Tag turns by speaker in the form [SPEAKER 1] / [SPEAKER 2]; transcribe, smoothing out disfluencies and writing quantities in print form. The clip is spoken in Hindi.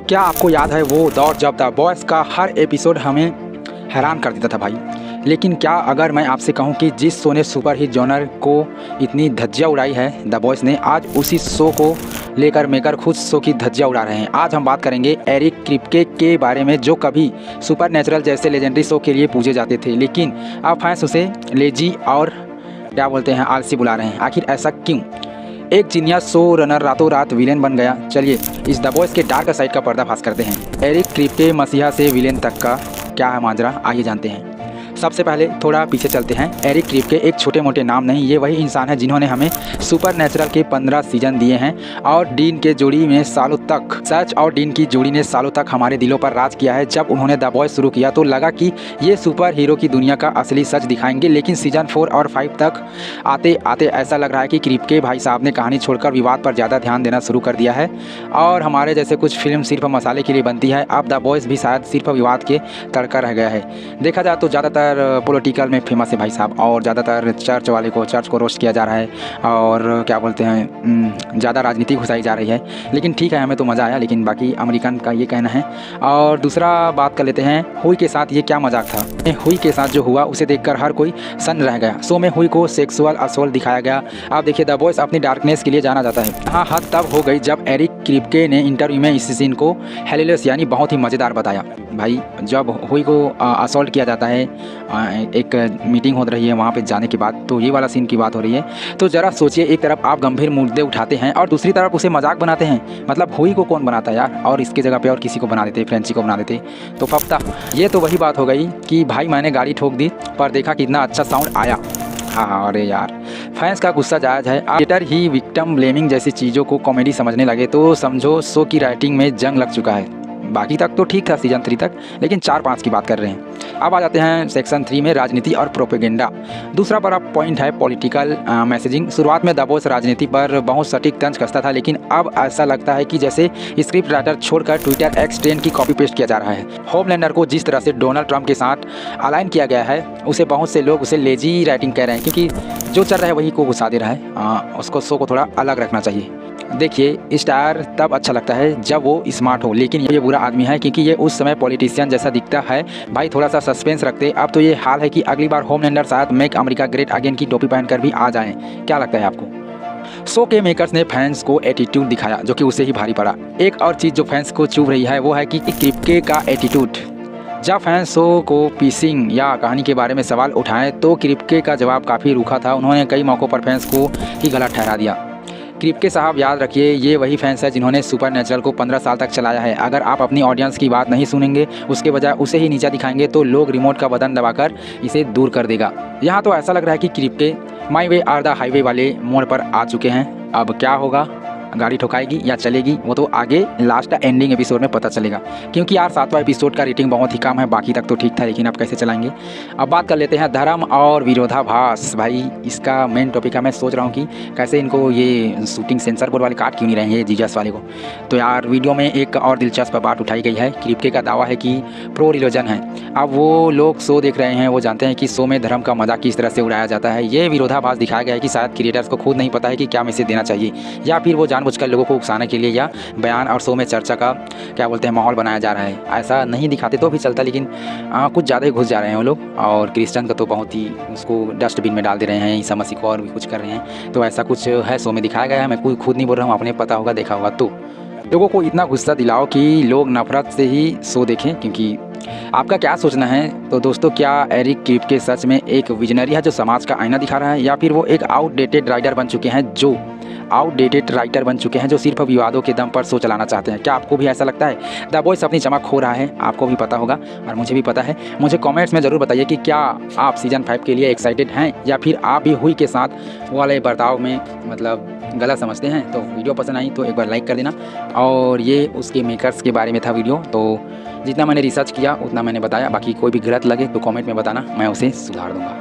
[SPEAKER 1] क्या आपको याद है वो दौर जब द बॉयज़ का हर एपिसोड हमें हैरान कर देता था भाई। लेकिन क्या अगर मैं आपसे कहूं कि जिस शो ने सुपर हिट जॉनर को इतनी धज्जियां उड़ाई है द बॉयज़ ने, आज उसी शो को लेकर मेकर खुद शो की धज्जियां उड़ा रहे हैं। आज हम बात करेंगे एरिक क्रिप्के के बारे में, जो कभी सुपर नेचुरल जैसे लेजेंडरी शो के लिए पूजे जाते थे, लेकिन अब फैंस उसे लेजी और क्या बोलते हैं आलसी बुला रहे हैं। आखिर ऐसा क्यों? एक जीनियस शो रनर रातों रात विलेन बन गया। चलिए इस द बॉयज़ के डार्क साइड का पर्दाफाश करते हैं। एरिक क्रिप्के मसीहा से विलेन तक का क्या है माजरा, आइए जानते हैं। सबसे पहले थोड़ा पीछे चलते हैं। एरिक क्रिप्के एक छोटे मोटे नाम नहीं, ये वही इंसान है जिन्होंने हमें सुपर नेचुरल के 15 सीजन दिए हैं और डीन के जोड़ी में सालों तक, सच और डीन की जोड़ी ने सालों तक हमारे दिलों पर राज किया है। जब उन्होंने द बॉयज़ शुरू किया तो लगा कि ये सुपर हीरो की दुनिया का असली सच दिखाएंगे, लेकिन सीजन 4 और 5 तक आते आते ऐसा लग रहा है कि क्रिप्के भाई साहब ने कहानी छोड़कर विवाद पर ज़्यादा ध्यान देना शुरू कर दिया है और हमारे जैसे कुछ फिल्म सिर्फ मसाले के लिए बनती है, अब द बॉयज़ भी शायद सिर्फ विवाद के तड़का रह गया है। देखा जाए तो ज़्यादातर पॉलिटिकल में फेमस है भाई साहब, और ज़्यादातर चर्च को रोस्ट किया जा रहा है और क्या बोलते हैं ज़्यादा राजनीति घुसाई जा रही है। लेकिन ठीक है, हमें तो मज़ा आया, लेकिन बाकी अमेरिकन का ये कहना है। और दूसरा बात कर लेते हैं, हुई के साथ ये क्या मजाक था। हुई के साथ जो हुआ उसे देखकर हर कोई सन्न रह गया। शो में हुई को सेक्सुअल असोल्ट दिखाया गया। आप देखिए द बॉयज़ अपनी डार्कनेस के लिए जाना जाता है। हाँ, हद तब हो गई जब एरिक क्रिप्के ने इंटरव्यू में इस सीन को हिलेरियस यानी बहुत ही मज़ेदार बताया। भाई जब हुई को असॉल्ट किया जाता है, एक मीटिंग हो रही है वहाँ पे जाने के बाद, तो ये वाला सीन की बात हो रही है, तो ज़रा सोचिए, एक तरफ आप गंभीर मुद्दे उठाते हैं और दूसरी तरफ उसे मजाक बनाते हैं। मतलब हुई को कौन बनाता है यार, और इसके जगह पे और किसी को बना देते, फ्रेंची को बना देते तो फफ्ता। ये तो वही बात हो गई कि भाई मैंने गाड़ी ठोक दी पर देखा कितना अच्छा साउंड आया। हाँ अरे यार, फैंस का गुस्सा जायज़ है। थिएटर ही विक्टिम ब्लेमिंग जैसी चीज़ों को कॉमेडी समझने लगे तो समझो शो की राइटिंग में जंग लग चुका है। बाकी तक तो ठीक था सीजन 3 तक, लेकिन 4-5 की बात कर रहे हैं। अब आ जाते हैं सेक्शन 3 में, राजनीति और प्रोपेगेंडा। दूसरा बड़ा पॉइंट है पॉलिटिकल मैसेजिंग। शुरुआत में द बॉयज़ राजनीति पर बहुत सटीक तंज कसता था, लेकिन अब ऐसा लगता है कि जैसे स्क्रिप्ट राइटर छोड़कर ट्विटर एक्स ट्रेंड की कॉपी पेस्ट किया जा रहा है। होमलैंडर को जिस तरह से डोनाल्ड ट्रंप के साथ अलाइन किया गया है, उसे बहुत से लोग उसे लेजी राइटिंग कह रहे हैं, क्योंकि जो चल रहा है वही को घुसा दे रहा है। उसको शो को थोड़ा अलग रखना चाहिए। देखिए स्टार तब अच्छा लगता है जब वो स्मार्ट हो, लेकिन ये बुरा आदमी है क्योंकि ये उस समय पॉलिटिशियन जैसा दिखता है। भाई थोड़ा सा सस्पेंस रखते। अब तो ये हाल है कि अगली बार होमलैंडर शायद मेक अमेरिका ग्रेट अगेन की टोपी पहनकर भी आ जाएं। क्या लगता है आपको? शो के मेकर्स ने फैंस को एटीट्यूड दिखाया जो कि उसे ही भारी पड़ा। एक और चीज़ जो फैंस को चुभ रही है वो है कि क्रिप्के का एटीट्यूड। जब फैंस शो को पीसिंग या कहानी के बारे में सवाल उठाएं तो क्रिप्के का जवाब काफ़ी रूखा था। उन्होंने कई मौक़ों पर फैंस को ही गलत ठहरा दिया। क्रिप्के साहब याद रखिए, ये वही फैंस है जिन्होंने सुपर नेचुरल को 15 साल तक चलाया है। अगर आप अपनी ऑडियंस की बात नहीं सुनेंगे, उसके बजाय उसे ही नीचा दिखाएंगे, तो लोग रिमोट का बटन दबाकर इसे दूर कर देगा। यहाँ तो ऐसा लग रहा है कि क्रिप्के माई वे आर द हाईवे वाले मोड़ पर आ चुके हैं। अब क्या होगा, गाड़ी ठोकाएगी या चलेगी, वो तो आगे लास्ट एंडिंग एपिसोड में पता चलेगा, क्योंकि यार 7वां एपिसोड का रेटिंग बहुत ही कम है। बाकी तक तो ठीक था, लेकिन अब कैसे चलाएंगे। अब बात कर लेते हैं धर्म और विरोधाभास। भाई इसका मेन टॉपिक है। मैं सोच रहा हूँ कि कैसे इनको ये शूटिंग सेंसर बोर्ड वाले काट क्यों नहीं रहे हैं, ये जीजस वाले को। तो यार वीडियो में एक और दिलचस्प बात उठाई गई है। क्रिप्के का दावा है कि प्रो रिलीजन है। अब वो लोग शो देख रहे हैं, वो जानते हैं कि शो में धर्म का मजाक किस तरह से उड़ाया जाता है। ये विरोधाभास दिखाया गया है कि शायद क्रिएटर्स को खुद नहीं पता है कि क्या मैसेज देना चाहिए, या फिर वो जानबूझकर लोगों को उकसाने के लिए या बयान और शो में चर्चा का क्या बोलते हैं माहौल बनाया जा रहा है। ऐसा नहीं दिखाते तो भी चलता, लेकिन कुछ ज़्यादा ही घुस जा रहे हैं वो लोग। और क्रिश्चियन का तो बहुत ही उसको डस्टबिन में डाल दे रहे हैं, ईसा मसीह को और भी कुछ कर रहे हैं। तो ऐसा कुछ है, शो में दिखाया गया है। मैं कोई खुद नहीं बोल रहा हूँ, आपने पता होगा, देखा होगा। तो लोगों को इतना गुस्सा दिलाओ कि लोग नफरत से ही शो देखें। क्योंकि आपका क्या सोचना है तो दोस्तों, क्या एरिक क्रिप्के सच में एक विजनरी है जो समाज का आईना दिखा रहा है, या फिर वो एक आउटडेटेड राइटर बन चुके हैं जो सिर्फ विवादों के दम पर शो चलाना चाहते हैं? क्या आपको भी ऐसा लगता है? द बॉयज़ अपनी चमक खो रहा है, आपको भी पता होगा और मुझे भी पता है। मुझे कमेंट्स में ज़रूर बताइए कि क्या आप सीजन 5 के लिए एक्साइटेड हैं, या फिर आप भी हुई के साथ वाले बर्ताव में मतलब गलत समझते हैं। तो वीडियो पसंद आई तो एक बार लाइक कर देना। और ये उसके मेकर्स के बारे में था वीडियो, तो जितना मैंने रिसर्च किया उतना मैंने बताया। बाकी कोई भी गलत लगे तो कमेंट में बताना, मैं उसे सुधार दूँगा।